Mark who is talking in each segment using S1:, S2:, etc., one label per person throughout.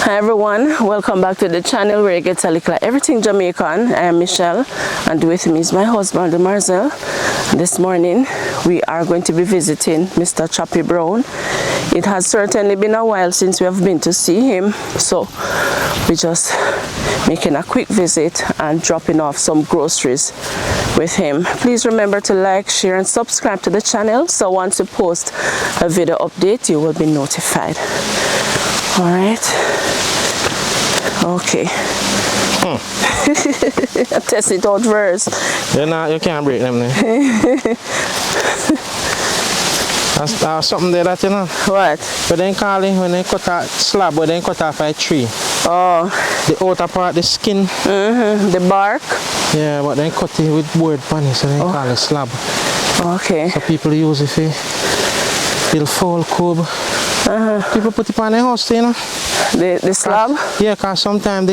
S1: Hi everyone, welcome back to the channel where you get a little everything Jamaican. I am Michelle and with me is my husband Marcel. This morning we are going to be visiting Mr. Chappy Brown. It has certainly been a while since we have been to see him, so we're just making a quick visit and dropping off some groceries with him. Please remember to like, share and subscribe to the channel so once we post a video update you will be notified. All right. Okay. Test it out first.
S2: You can't break them. That's something there that you know.
S1: What?
S2: But then call it when they cut that slab, but then cut off a tree.
S1: Oh.
S2: The outer part, the skin.
S1: The bark.
S2: Yeah, but then cut it with board panny, so they call it slab.
S1: Okay.
S2: So people use it for little fall cube. People put it on their house, you know.
S1: The slab?
S2: Yeah, because sometimes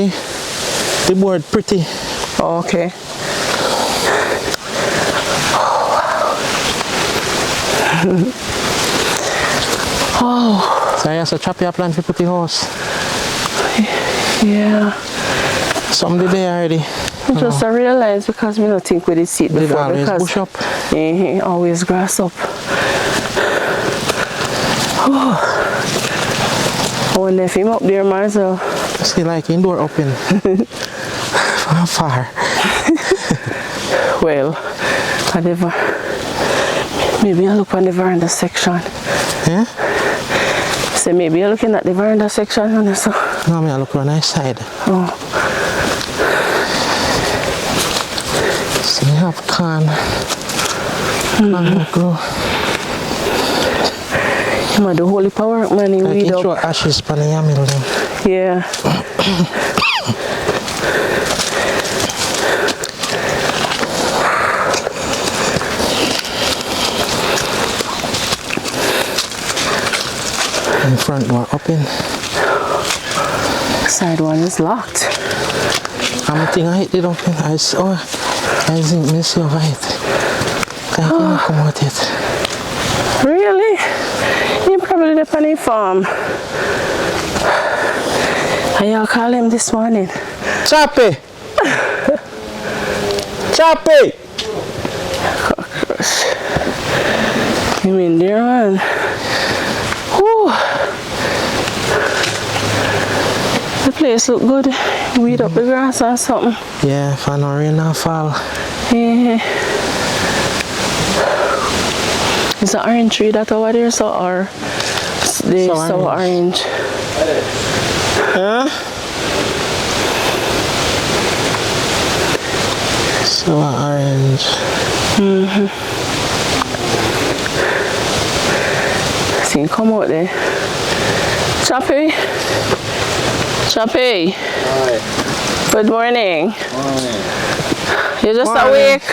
S2: the board pretty.
S1: Oh, okay. Oh.
S2: So I have to chop your plan to put the house.
S1: Yeah.
S2: Something there already.
S1: Just I realize because we don't think we did see it before.
S2: Always
S1: because
S2: bush up.
S1: Always grass up. Oh. I wonder if him up there, Marcel.
S2: I see like indoor open. From far.
S1: Well, whatever. Maybe I look on the veranda section.
S2: Yeah?
S1: So maybe you're looking at the veranda section on this.
S2: No, I look on the side.
S1: Oh.
S2: So we have corn. Grow.
S1: You the holy power man in weed up.
S2: Throw ashes for the yamil then.
S1: Yeah.
S2: The front door open.
S1: Side one is locked.
S2: I'm thinking I hit it open. I think miss your right. I can't come out yet.
S1: Really? You probably live on a farm. And y'all call him this morning.
S2: Choppy! Choppy!
S1: Cockroach. You mean dear man? Whew. The place look good. Weed up the grass or something.
S2: Yeah, if I no rain or fall.
S1: Yeah. Is the orange tree that over there so or the so orange?
S2: Huh? So orange.
S1: See, come out there. Choppy. Choppy.
S3: Hi.
S1: Good morning.
S3: Morning.
S1: You just
S2: Morning.
S1: awake?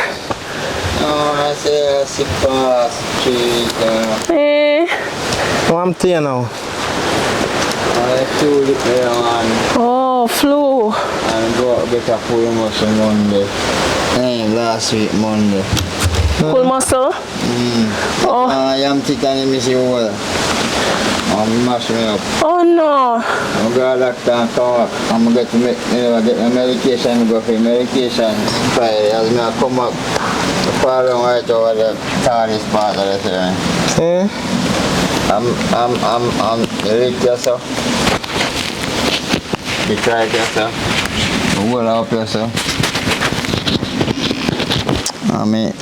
S3: No, I say sip past street.
S2: Oh, I'm here now.
S3: I flew there on
S1: Oh, flu.
S3: and go get a full muscle Monday. Last week Monday.
S1: Full muscle? Oh.
S3: I am taking me see all. I'm mash me up.
S1: Oh no.
S3: I'm going to doctor and come up. I'm going to get the medication, go for medication Friday. As I come up, the problem right over the TARDIS part of the thing. I'm lick yourself. You try it yourself. Hold up yourself. I mean,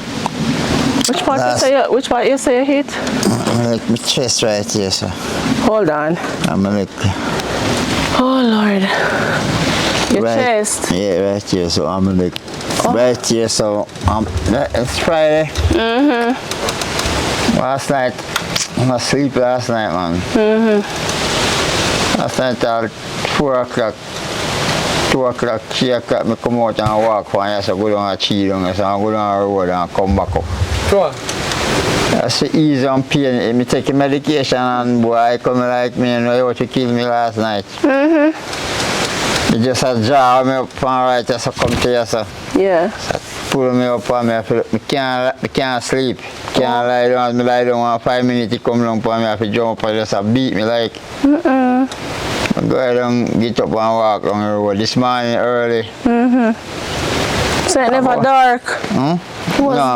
S1: Which part you say you hit?
S3: I'm lick my chest right here, sir.
S1: Hold on.
S3: I'm lick.
S1: Oh Lord. Your
S3: Right.
S1: chest.
S3: Yeah, right here, so I'm lick. Right here, so it's Friday. Last night, I was asleep last night, man. Last night at 4 o'clock, 2 o'clock, 3 o'clock, I come out and walk for you, so I go down a tree down, so I go down the road and come back up.
S2: Sure.
S3: That's the ease and pain. I take medication and boy come like me and know what you kill me last night. You just a jar me up and right just come to you, so.
S1: Yeah.
S3: Pull me up and I can't sleep. Can't lie down, I lie down 1 5 minutes, he come down for me, I have to jump up and just beat me like. I go go down, get up and walk on the road this morning early.
S1: So it never dark.
S3: No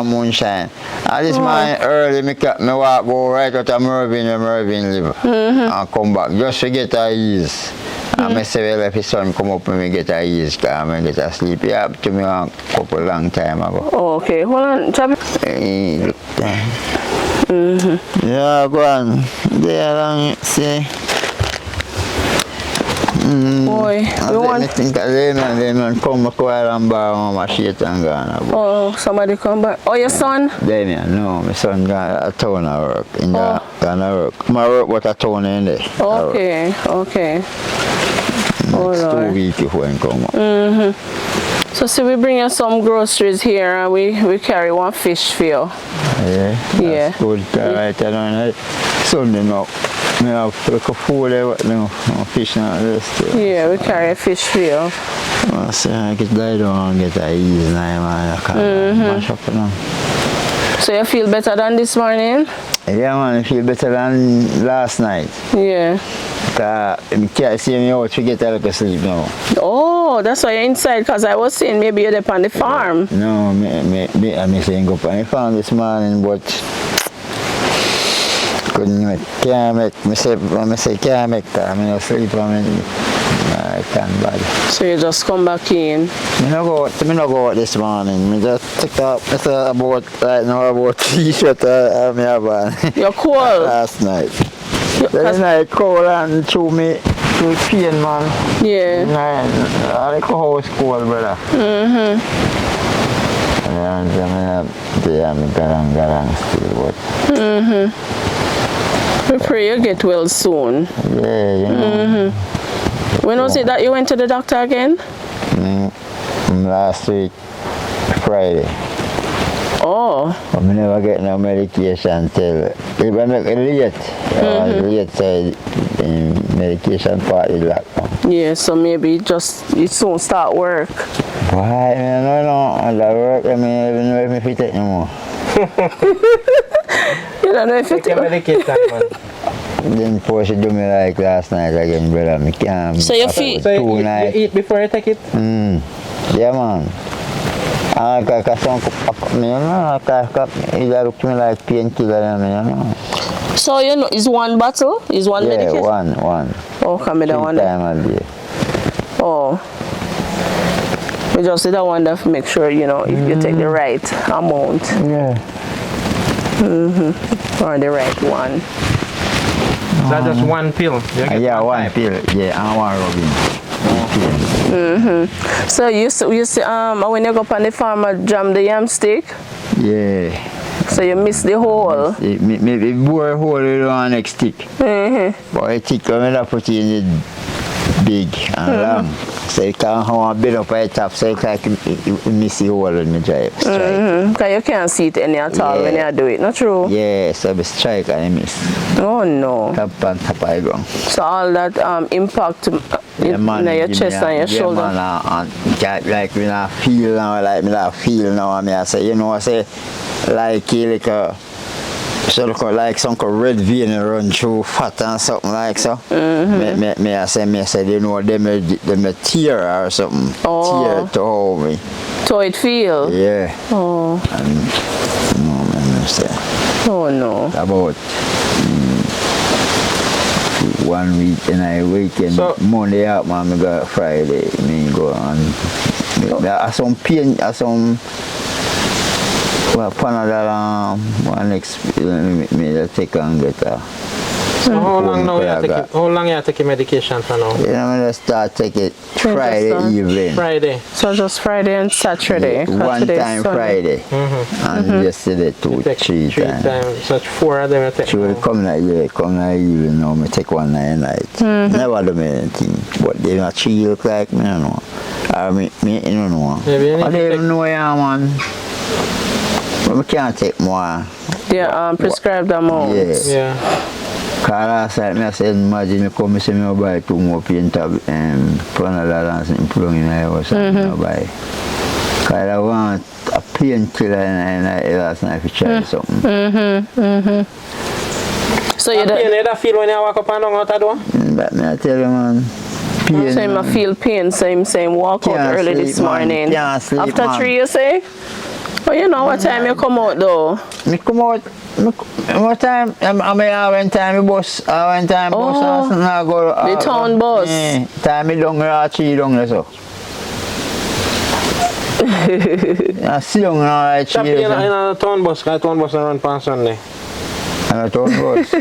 S3: moonshine. And this morning early, me walk go right out of Mervyn where Mervyn live. And come back just to get a ease. And I say, well, if his son come up and me get a ease, because I get a sleep. He happened to me a couple long time ago.
S1: Oh, okay, hold on, Chappy.
S3: Hey, look there. Yeah, go on. There, long, see.
S1: Boy, we want.
S3: I think they come back while and borrow my shit and gone.
S1: Oh, somebody come back. Oh, your son?
S3: Then, no, my son got a town of work. In the work. My work was a town in there.
S1: Okay, okay.
S3: Next 2 weeks before I come up.
S1: So see, we bring you some groceries here and we carry one fish for you.
S3: Yeah,
S1: Yeah.
S3: that's good. Right, I don't Sunday now. I have to look a food there, but no fish and this.
S1: Yeah, we carry a fish for you.
S3: I say I get lie down and get a ease now, man. I can't mash up now.
S1: So you feel better than this morning?
S3: Yeah, man, I feel better than last night.
S1: Yeah.
S3: I can't see me out to get a little sleep now.
S1: Oh, that's why you're inside, because I was saying maybe you're up on the farm.
S3: No, I'm saying go up on the farm this morning, but can't make me say can't make that. I sleep I can't bother.
S1: So you just come back in.
S3: Me no go out this morning. Me just take up about right now about t-shirt I have on.
S1: You're cold.
S3: Last night. The night cold and through pain, man.
S1: Yeah.
S3: I like house cold, brother. And I'm garang still, but.
S1: We pray you get well soon.
S3: Yeah, you know.
S1: When was it that you went to the doctor again?
S3: Last week, Friday.
S1: Oh.
S3: I never get no medication till even late. Late side medication part is locked down.
S1: Yeah, so maybe you soon start work.
S3: Why? I don't work. I even know if I take no more.
S1: You don't know if you
S2: Take a medication, man.
S3: Then poor she do me like last night again, brother. Me can't.
S1: So you feel?
S2: So you eat before you take it?
S3: Yeah, man. I got some, he look to me like painkiller, you know.
S1: So you know, is one bottle? Is one medication?
S3: Yeah, one.
S1: Oh, come in one.
S3: Time a day.
S1: Oh. We just did that one to make sure, you know, if you take the right amount.
S3: Yeah.
S1: Or the right one.
S2: Is that just one pill?
S3: Yeah, one pill. Yeah, and one rubbing.
S1: So you see, when you go up on the farm, jam the yam stick?
S3: Yeah.
S1: So you miss the hole?
S3: Maybe bore a hole with one next stick. But I think I'm going to put it in it big and long. So you can't have a bit up at the top, so you can't miss the hole in the drive.
S1: Because you can't see it any at all when you do it, not true?
S3: Yeah, so I strike and I miss.
S1: Oh no.
S3: Top and top I go.
S1: So all that impact in your chest and your shoulder?
S3: Yeah, man, like when I feel now, I say, you know, I say, like a, so look like some red vein run through fat and something like so. Me I say, you know, them a tear or something. Tear to hold me.
S1: So it feel?
S3: Yeah.
S1: Oh.
S3: And, no, man, I say.
S1: Oh no.
S3: About 1 week and I weekend. So, Monday out, man, I got Friday. Me go on. There are some pain, some. Well, Panadol, one next me take and get a.
S2: So how long you take your medication for now?
S3: You know, I'm gonna start taking it Friday evening.
S2: Friday.
S1: So just Friday and Saturday.
S3: Yeah, one time Friday. And yesterday 2, 3 times.
S2: So 4 of them you take.
S3: She will come like evening now, me take one night. Never do me anything. But they not she look like me, I don't know. Or me, you don't know.
S2: Maybe
S3: I don't know, yeah, man. But we can't take more.
S1: Yeah, prescribed amount.
S3: Yeah. Because last night I said, imagine me come and see me buy 2 more pain tab Panadol and something plug in my house and I buy. Because I want a painkiller and last night to try something.
S1: So you
S2: don't feel when you walk up and down out the door?
S3: That me I tell you, man. pain.
S1: So I feel pain, so I'm saying walk out
S3: Can't
S1: early
S3: sleep,
S1: this
S3: man.
S1: morning.
S3: Can't sleep,
S1: After
S3: man.
S1: 3 you say? Oh, you know what time you come out though?
S3: Me come out, what time? I went time me bus, I went time bus, and I go.
S1: The town bus.
S3: Time me down there, 3 down there so. I see down there, 3
S2: Chappy in
S3: days.
S2: a town bus, town bus run past Sunday.
S3: And a town bus.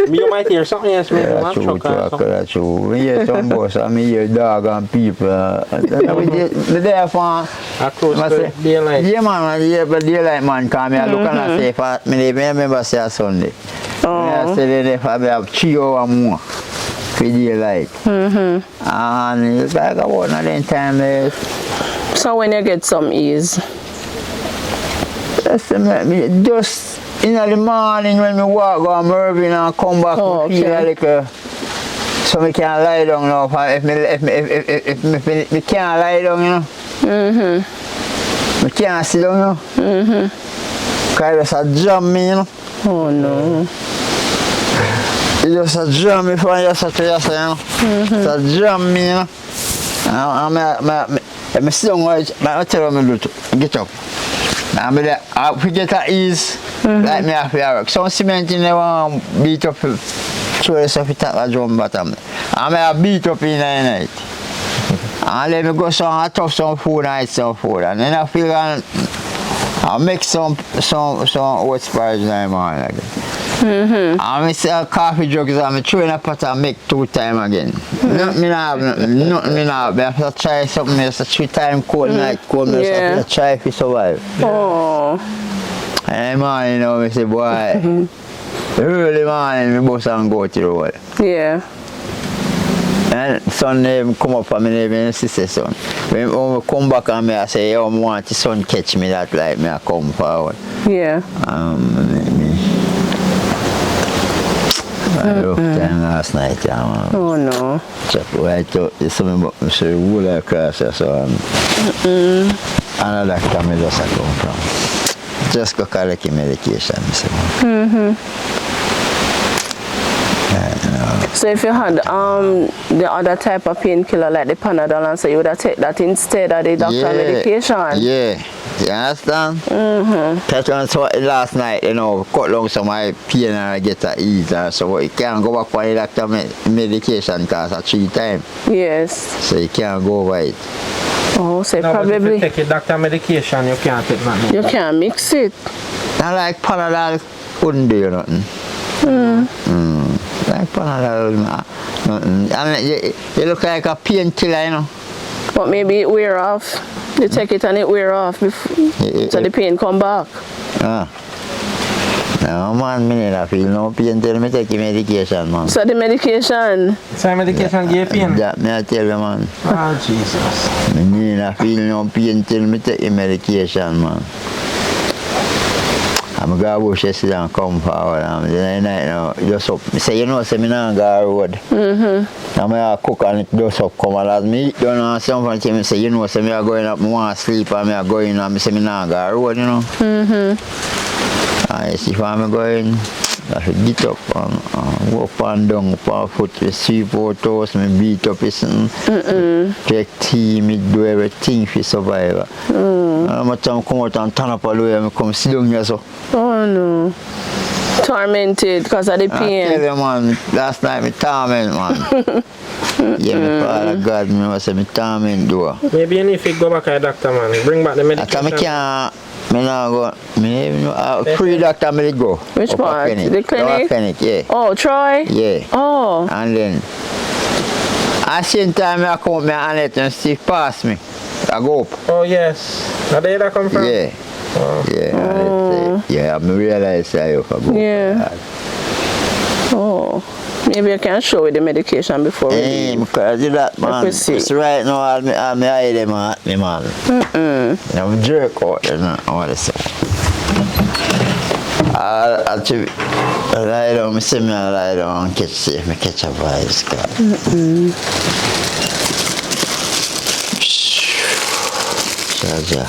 S2: You might hear something else, maybe
S3: Yeah,
S2: one
S3: true,
S2: truck or something.
S3: that's true. We hear town bus, and me hear dog and people. The day for.
S2: Across the daylight.
S3: Yeah, man, but daylight man come here, look and I say, for me remember say Sunday. I say if I have 3 hours more for daylight. And it's like about another time there.
S1: So when you get some ease?
S3: Just in the morning when we walk go and Mervyn and come back, I feel like so we can lie down now. If me can't lie down, you know. I can't sit down, you know. Because it's a jam me, you know.
S1: Oh no.
S3: It's just a jam me from yesterday, you know. It's a jam me, you know. I sit down, I tell you what I do. Get up. I get at ease, like me have to work. Some cement in there want beat up, throw the stuff at the drum bottom. I beat up in the night. And then I go some tough some food and eat some food. And then I feel I make some oat porridge in the morning again. I sell coffee jugs and I throw in a pot and make 2 times again. Nothing I have. I have to try something else. 3 times cold night, cold night. I have to try to survive.
S1: Oh.
S3: And morning, you know, I say, boy, early morning, I bust and go to the road.
S1: Yeah.
S3: And Sunday, I come up and my neighbor sister son. When I come back and I say, yo, I want the sun catch me that light, I come forward.
S1: Yeah.
S3: I rough time last night, man.
S1: Oh no.
S3: Chappy, I thought there's something about me, so you will across there, so another doctor me just come from. Just go collect the medication, so.
S1: So if you had the other type of painkiller like the Panadol and so you would have take that instead of the doctor medication?
S3: Yeah. You understand? That's why I saw it last night, you know, cut long some my pain and I get to ease. So you can't go back for the doctor medication because it's 3 times.
S1: Yes.
S3: So you can't go over it.
S1: Oh, so
S2: No,
S1: probably...
S2: but if you take your doctor medication, you can't take nothing.
S1: You can't mix it.
S3: Not like Panadol couldn't do nothing. Like Panadol, nothing. I mean, you look like a painkiller, you know.
S1: But maybe it wear off. You take it and it wear off before, so the pain come back.
S3: No, man, I feel no pain till I take the medication, man.
S1: So the medication?
S2: So medication give pain?
S3: That me I tell you, man.
S2: Oh, Jesus.
S3: I feel no pain till I take the medication, man. I'm going to bush sit down and come forward. Then I just up. I say, you know, say, I don't go road. I'm going to cook and it just up come. And as me don't know something, I say, you know, say, I'm going up, I want to sleep and I'm going and I say, I don't go road, you know. I see if I'm going, I should get up and walk and down up on foot with 3-4 toes, I beat up something. Take tea, I do everything for survival. I'm come out and turn up all the way and come sit down here so.
S1: Oh no. Tormented because of the pain.
S3: I tell you, man, last night I torment, man. Yeah, my Father God, I say I torment do.
S2: Maybe you need to go back to the doctor, man. Bring back the medication.
S3: I can't, free doctor me go.
S1: Which part? The clinic?
S3: Clinic, yeah.
S1: Oh, Troy?
S3: Yeah.
S1: Oh.
S3: And then, at the same time I come up with Annette and Steve pass me. I go up.
S2: Oh, yes. Now there that come from?
S3: Yeah.
S2: Oh.
S3: Yeah, I realize I have to go.
S1: Yeah. Oh. Maybe I can show you the medication before we leave.
S3: Because of that, man. It's right now, I'm eye them at me, man. I'm jerk out there now, I want to say. I'll lie down, I say me lie down and catch safe, I catch a vibes. Charger.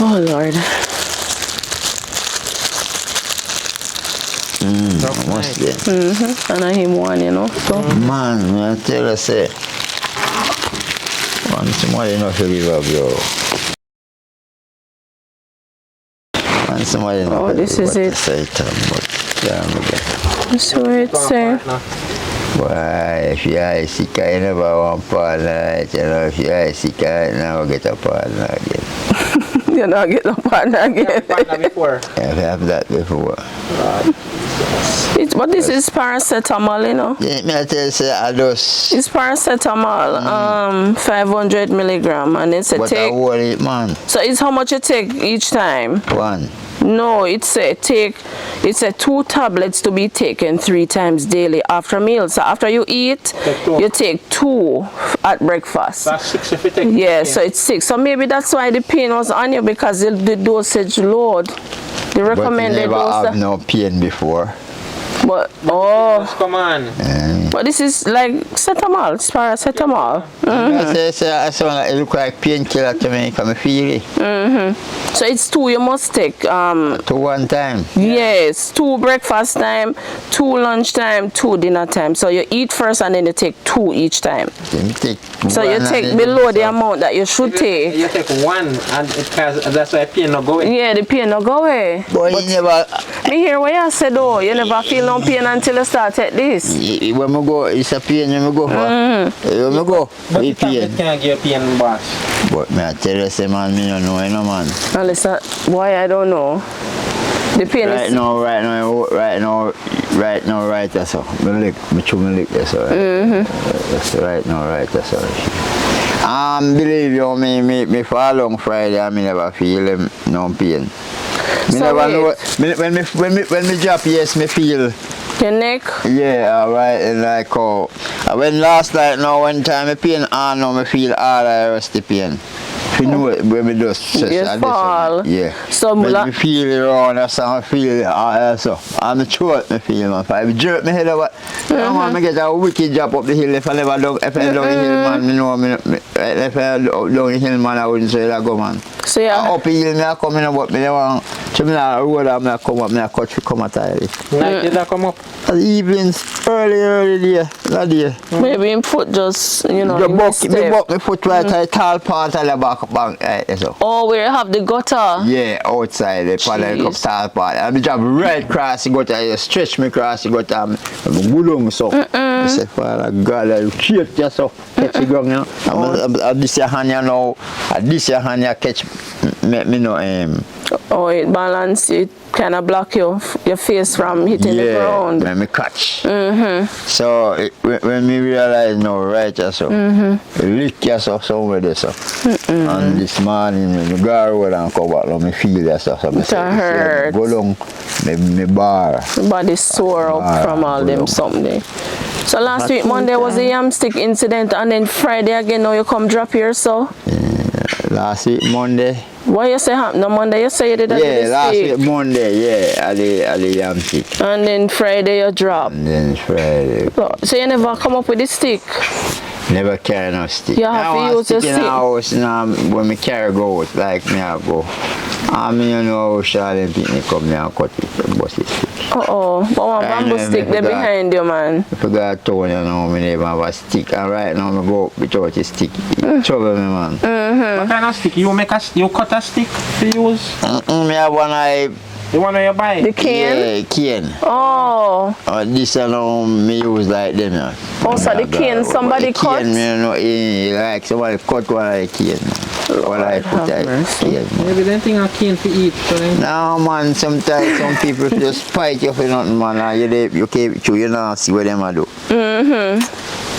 S1: Oh Lord.
S3: Mostly.
S1: And I him one, you know. So
S3: Man, I tell you, say, man, somebody not to give up, yo. Man, somebody not to
S1: this
S3: give
S1: is
S3: up
S1: it.
S3: to say it, but damn again.
S1: that's what it say.
S3: Why, if you are sick, you never want partner, you know, if you are sick, you never get a partner again.
S1: You not get no partner again.
S2: Partner before.
S3: Yeah, I've had that before.
S1: But this is paracetamol, you know.
S3: Yeah, me I tell you, say, I just,
S1: It's paracetamol, 500 milligram, and it's a
S3: but I
S1: take.
S3: hold it, man.
S1: So it's how much you take each time?
S3: One.
S1: No, it's a 2 tablets to be taken 3 times daily after meals. So after you eat, you take 2 at breakfast.
S2: That's 6 if you take.
S1: Yeah, so it's 6. So maybe that's why the pain was on you, because the dosage load. The
S3: But you
S1: recommended
S3: never have
S1: dose.
S3: no pain before.
S1: But
S2: Come on.
S1: but this is like cetamol, it's paracetamol.
S3: I say, it look like painkiller to me, because I feel it.
S1: So it's 2 you must take.
S3: To one time.
S1: Yes, 2 breakfast time, 2 lunch time, 2 dinner time. So you eat first and then you take 2 each time.
S3: Then you take
S1: So
S3: one
S1: you
S3: and
S1: take
S3: then
S1: below the amount that you should take.
S2: You take 1, and that's why pain not going.
S1: Yeah, the pain no go away.
S3: But you never,
S1: Me hear what you said though, you never feel no pain until you start take this.
S3: when we go, it's a pain when we go for. When we go,
S2: But
S3: we
S2: the tablet
S3: pain.
S2: can't give pain, boss.
S3: But me I tell you, say, man, me don't know, you know, man.
S1: And listen, why I don't know. The pain
S3: Right
S1: is
S3: now, right, that's all. Me chew my lick, that's all. That's right now, right, that's all. Believe you me for a long Friday, I never feel no pain. Me
S1: So
S3: never know.
S1: wait.
S3: When me drop, yes, me feel.
S1: your neck.
S3: Yeah, alright, and like how when last night now one time I pain now me feel all I rest the pain. You know it when me just
S1: You fall.
S3: yeah.
S1: So
S3: when
S1: la-
S3: me feel it around that's how I feel it also. And the throat me feel man. If I jerk my head over I want me get a wicked drop up the hill if I never down if I down the hill man me know me if I down the hill man I wouldn't say that go man.
S1: So yeah.
S3: Up the hill me I come in but me don't want to me now road and me I come up me I cut through come at it.
S2: Night did that come up?
S3: At evenings, early there, that day.
S1: Maybe in foot just, you know,
S3: The
S1: in
S3: buck,
S1: step.
S3: me buck my foot right at the tall part of the back bank, so.
S1: Oh, where you have the gutter.
S3: Yeah, outside the paddle cup
S1: Jeez.
S3: tall part. And me drop right across the gutter, I stretch me across the gutter, and I go down so. I say, Father God, I shake yourself, catch the ground, you know. And this your hand, you know, and this your hand, you catch me know,
S1: Oh, it balance, it kind of block your face from hitting the ground.
S3: when me catch. So when me realize no right so, lick yourself somewhere there so. And this morning when me go road and come back, now me feel yourself. So me
S1: It hurt.
S3: go down, me bar.
S1: The body sore up from all them something. So last week Monday was a yam stick incident, and then Friday again now you come drop here so.
S3: Last week Monday.
S1: What you say happened? No, Monday you say you did
S3: Yeah, last
S1: stick.
S3: week Monday, yeah, I the yam stick.
S1: And then Friday you drop.
S3: And then Friday.
S1: So you never come up with the stick?
S3: Never carry no stick.
S1: You have to use your
S3: stick in
S1: stick.
S3: the house now when me carry go out, like me I go. I mean you know how Charlie and me come there and cut it and bust it stick.
S1: But one bamboo stick there behind you, man.
S3: If I go to town, you know, me never have a stick. And right now, I go without a stick. It trouble me, man.
S2: What kind of stick? You cut a stick to use?
S3: Me have one
S2: The one where you buy?
S1: The cane?
S3: Yeah, cane.
S1: Oh.
S3: This me use like them, yeah.
S1: Oh, so the cane somebody
S3: the
S1: cut?
S3: cane, me know, like somebody cut one of the cane. What I put
S1: have
S3: like
S1: mercy.
S3: cane.
S2: Maybe they think I cane to eat. So then
S3: No, man, sometimes some people just fight you for nothing, man. And you keep it, you know, see what them a do.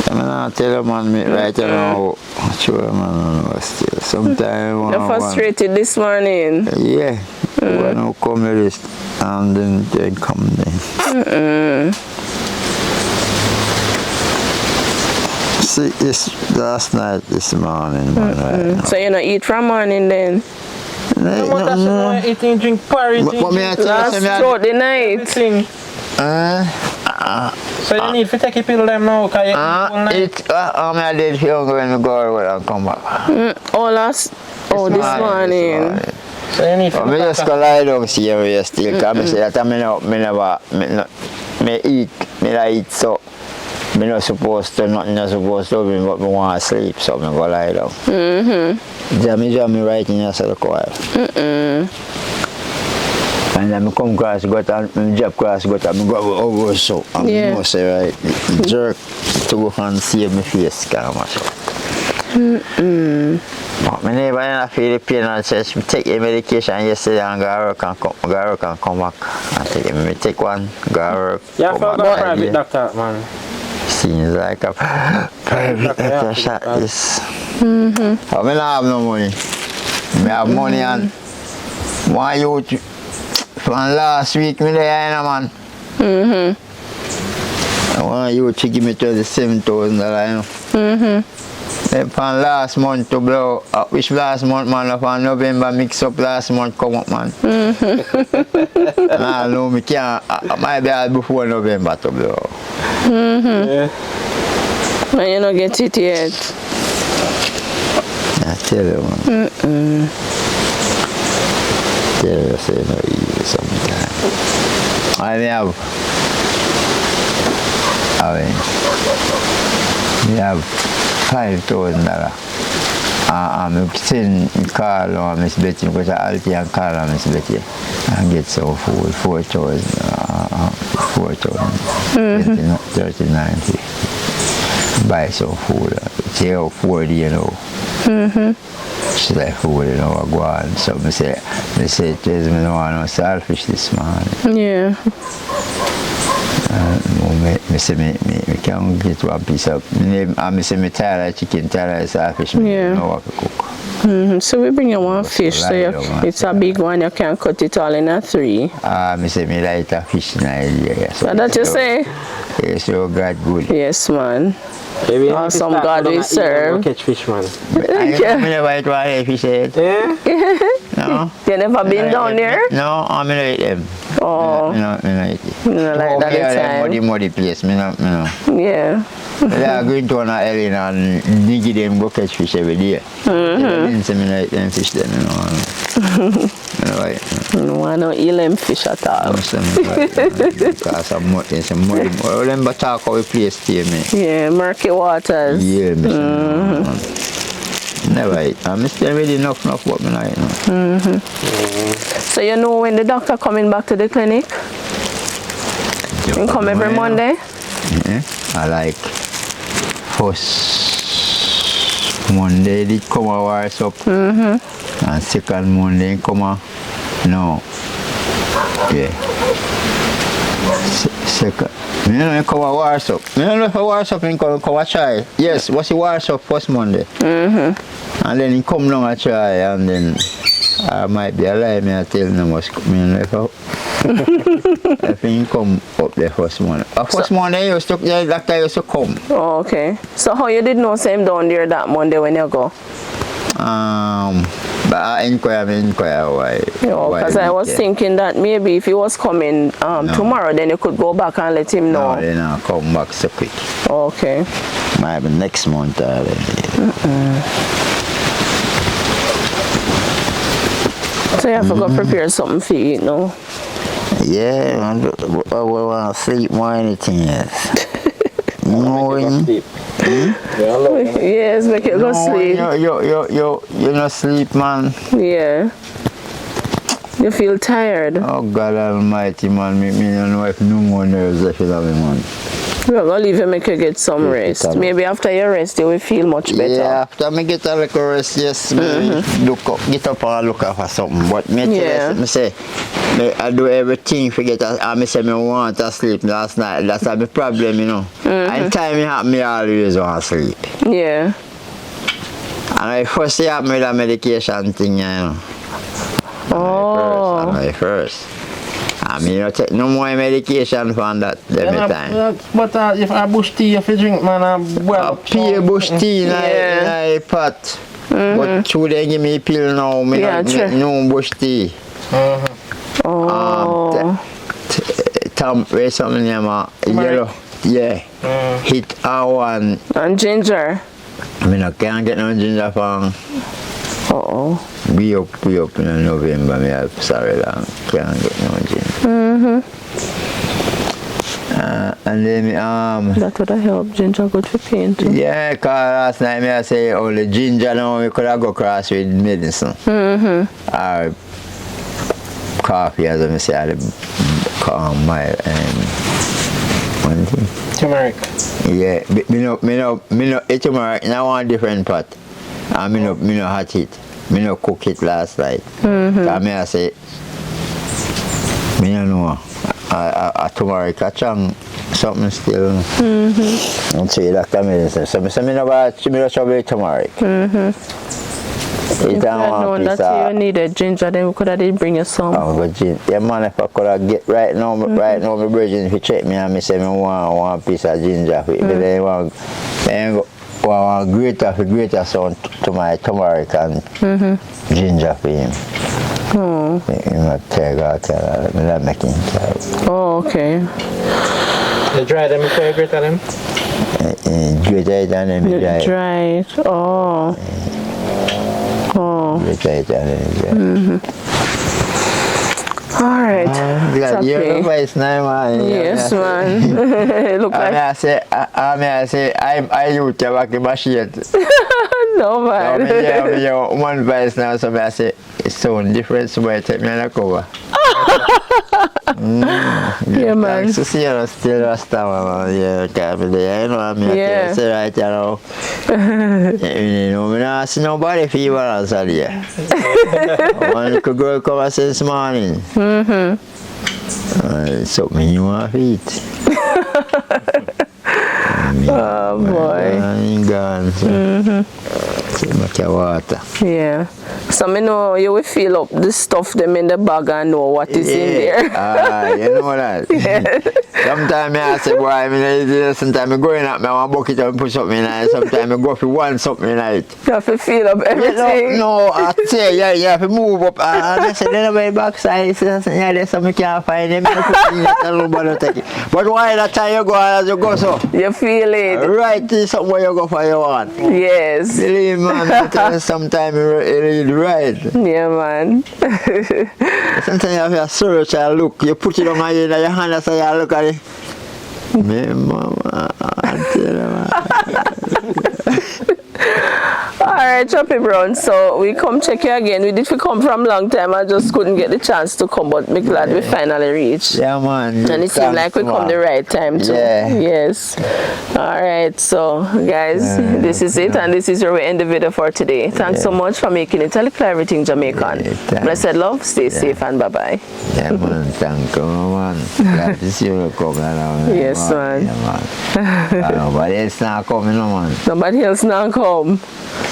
S3: I tell you, man, me right now, sure, man, no, still. Sometimes,
S1: You're frustrated this morning.
S3: yeah, when I come with this, and then they come then. See, this last night, this morning, man, right now.
S1: So you don't eat from morning then?
S2: what that's why eating drink porridge.
S3: What me I tell you,
S1: Last
S3: say me I-
S1: throughout the night.
S2: Everything. So you need to take a pill them now, cause you eat all night.
S3: I did feel when we go out and come back.
S1: Oh, this morning.
S2: So you need to
S3: I just go lie down here still, because I say that I eat so. I'm not supposed to, nothing not supposed to, but I want to sleep, so I'm going to lie down. Jammy right in yourself quiet. And then I come across, I drop across, I go over so. I'm going to say, right, jerk to go and save my face, kind of much. But my neighbor in Philippines and says, take your medication yesterday and go work and come back. And take one, go work.
S2: Yeah, I felt like a private doctor, man.
S3: Seems like a private doctor shot this. I don't have no money. I have money and one youth from last week, man. One youth give me $27,000. From last month to blow up, which last month, man, from November mix up last month come up, man. And I know me can't, I might be out before November to blow.
S1: Yeah. And you don't get it yet.
S3: I tell you, man. Tell you, say no easy sometimes. I have $5,000. I'm sending call on Miss Betty because I already call on Miss Betty and get some food, 4,000, 39.50. Buy some food. She have 40, you know. She like food, you know, I go on. So I say, I don't want no selfish this morning.
S1: Yeah.
S3: I say, I can't get one piece of, I say, I tired of chicken, tired of selfish, I know what to cook.
S1: So we bring you one fish, so it's a big one, you can cut it all in a 3.
S3: I say, I like a fish in idea.
S1: So that you say?
S3: Yes, so God good.
S1: Yes, man. Awesome God we serve.
S2: Catch fish, man.
S3: I never eat one fish head.
S2: Yeah?
S3: No.
S1: You never been down there?
S3: No, I'm going to eat them.
S1: Oh.
S3: I don't eat it.
S1: You know, like that
S3: Muddy place,
S1: Yeah.
S3: They are going to an island and dig them go catch fish every day. They say me like them fish then, you know.
S1: You don't want no elam fish at all.
S3: Because some muddy. Remember talk how we place stay me.
S1: Yeah, murky waters.
S3: Yeah, never eat. I'm still really enough what me like.
S1: So you know when the doctor coming back to the clinic? You come every Monday?
S3: I like first Monday did come a wires up. And second Monday come a no. Yeah. Second. I don't know if come a wires up. I don't know if a wires up and come a try. Yes, what's the wires up first Monday? And then he come down a try and then I might be alive, I tell him what's coming if I think come up there first morning. First morning the doctor used to come.
S1: Oh, okay. So how you did know same down there that Monday when you go?
S3: But I inquire why.
S1: Because I was thinking that maybe if he was coming tomorrow, then you could go back and let him know.
S3: No, they not come back so quick.
S1: Okay.
S3: Might be next month already.
S1: So you have to go prepare something for you eat now?
S3: Yeah, I want to sleep more anything else.
S1: Yes, make you go sleep.
S3: You not sleep, man.
S1: Yeah. You feel tired.
S3: Oh God Almighty, man, me don't know if no more nerves left in me, man.
S1: We're going to leave you make you get some rest. Maybe after your rest you will feel much better.
S3: Yeah, after me get a little rest, yes, get up and look for something. But me say, I do everything to get I say me want to sleep last night. That's my problem, you know. Anytime it happen, me always want to sleep.
S1: Yeah.
S3: And I first it happen with a medication thing, you know.
S1: Oh.
S3: And I first. I mean, you take no more medication from that every time.
S2: But if I bush tea, if you drink, man, well.
S3: Pure bush tea in a pot. But should they give me a pill now? Me no bush tea. Where's something name? Yellow. Yeah. Hit R1.
S1: And ginger.
S3: I mean, I can't get no ginger from. We up in November, me have sorry long, can't get no ginger. And then
S1: that would have helped. Ginger good for pain too.
S3: yeah, cause last night me I say only ginger now we could have go cross with medicine. Or coffee as I say I calm my one thing.
S2: Turmeric.
S3: Yeah, me no eat turmeric in one different pot. And me no hot it. Me no cook it last night. Cause me I say me no know a turmeric a chang something still. And so doctor medicine. So me say me no trouble with turmeric.
S1: If you had known that you needed ginger, then we could have did bring you some.
S3: Oh, but ginger. Yeah, man, if I could have get right now, my virgin, if you check me and me say me want one piece of ginger for it, but then want greater sound to my turmeric and ginger for him.
S1: Oh.
S3: You know, take out, I'm making it.
S1: Oh, okay.
S2: You dry them before you grate them?
S3: Greater it and then me dry.
S1: Dry it. Oh. Oh.
S3: Greater it and then me dry.
S1: All right.
S3: Because your voice now, man.
S1: Yes, man. Look like.
S3: I say, I used to work in machine.
S1: No, man.
S3: So yeah, one voice now, so I say, it's so different, so I take me on the cover.
S1: Yeah, man.
S3: So see, I'm still a star, yeah, can't be there. You know what I mean?
S1: Yeah.
S3: Say right, you know. You know, I don't see nobody fever answer there. One little girl come and say this morning. Something you want to eat.
S1: Oh, boy.
S3: I'm gone, so. Make your water.
S1: Yeah. So me know you will fill up the stuff them in the bag and know what is in there.
S3: You know that. Sometimes I say, boy, sometimes I go in at me, I want to bucket and put something in it. Sometimes I go for one something in it.
S1: You have to fill up everything.
S3: No, I say, you have to move up. And I say, then away backside, yeah, there's something you can't find them. But why that time you go as you go so?
S1: You feel it.
S3: Right, is something where you go for you want.
S1: Yes.
S3: Believe me, man, sometimes it right.
S1: Yeah, man.
S3: Sometimes you have to search and look. You put it on your hand and say, you look at it. Me, mama, I tell you,
S1: Alright, Chappy Brown, so we come check you again. We did come from long time. I just couldn't get the chance to come, but I'm glad we finally reached.
S3: yeah, man.
S1: And it seemed like we come the right time too.
S3: Yeah.
S1: Yes. Alright, so guys, this is it, and this is where we end the video for today. Thanks so much for making it a little everything Jamaican. Blessed love, stay safe, and bye-bye.
S3: Yeah, man, thank you, man. Glad to see you come around.
S1: Yes, man.
S3: Yeah, man. Nobody else not coming, no, man.
S1: Nobody else now come.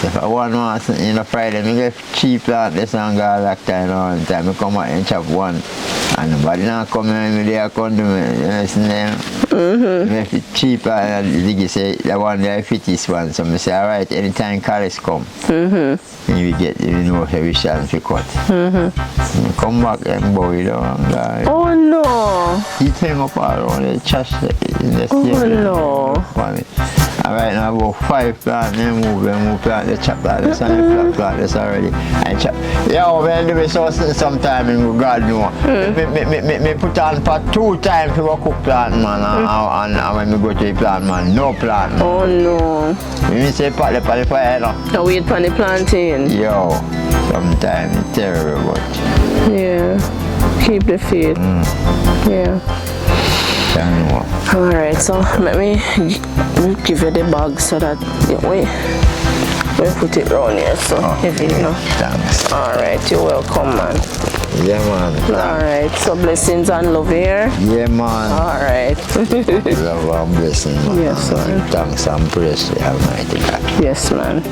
S3: If I want one in a Friday, I get cheap like this and go like time on time. I come out and chop one. And nobody not come in there, come to me. You understand? If it's cheap, Ziggy say, the one there fit this one. So I say, alright, anytime cars come, you get, you know, if you shall fi cut. You come back and boy down, guys.
S1: Oh no.
S3: He hang up all around the chest in the
S1: Oh no.
S3: And right now about 5 plants, they move plant, they chop that, they plant this already. And chop. Yeah, when do we so sometime in God know. Me put on for 2 times to cook plant, man, and when we go to the plant, man, no plant.
S1: Oh no.
S3: You say pot the fire, no?
S1: Now wait for the planting.
S3: Yo, sometimes it's terrible, but.
S1: Yeah. Keep the faith. Yeah. Alright, so let me give you the bag so that we put it around here so heavy, you know.
S3: Thanks.
S1: Alright, you're welcome, man.
S3: Yeah, man.
S1: Alright, so blessings and love here.
S3: Yeah, man.
S1: Alright.
S3: Love and blessing, man.
S1: Yes, man.
S3: Thanks and praise to the Almighty God.
S1: Yes, man.